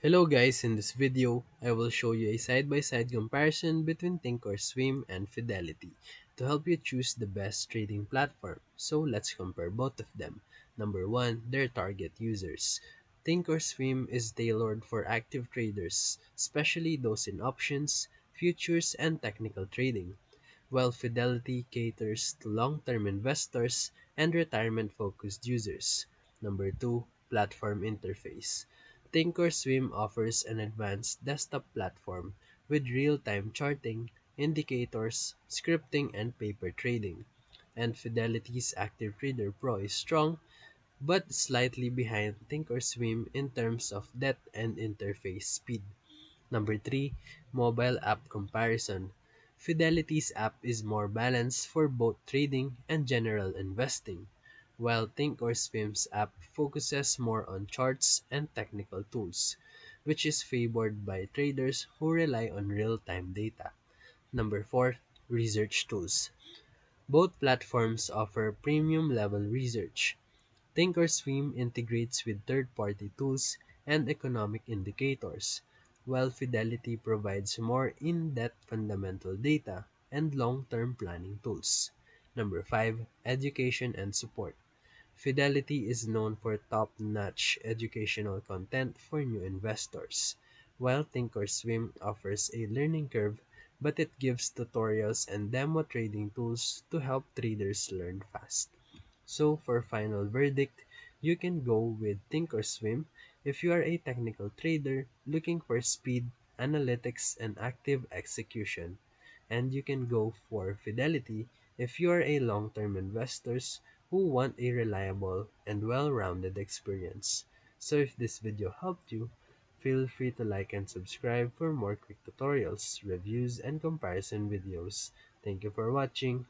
Hello guys, in this video, I will show you a side-by-side comparison between Thinkorswim and Fidelity to help you choose the best trading platform. So let's compare both of them. Number 1, their target users. Thinkorswim is tailored for active traders, especially those in options, futures, and technical trading, while Fidelity caters to long-term investors and retirement-focused users. Number 2, platform interface. Thinkorswim offers an advanced desktop platform with real-time charting, indicators, scripting, and paper trading. And Fidelity's Active Trader Pro is strong but slightly behind Thinkorswim in terms of depth and interface speed. Number 3, mobile app comparison. Fidelity's app is more balanced for both trading and general investing, while Thinkorswim's app focuses more on charts and technical tools, which is favored by traders who rely on real-time data. Number 4, research tools. Both platforms offer premium level research. Thinkorswim integrates with third-party tools and economic indicators, while Fidelity provides more in-depth fundamental data and long-term planning tools. Number 5, education and support. Fidelity is known for top-notch educational content for new investors, while Thinkorswim offers a learning curve, but it gives tutorials and demo trading tools to help traders learn fast. So for final verdict, you can go with Thinkorswim if you are a technical trader looking for speed, analytics, and active execution. And you can go for Fidelity if you are a long-term investors who want a reliable and well-rounded experience. So if this video helped you, feel free to like and subscribe for more quick tutorials, reviews, and comparison videos. Thank you for watching.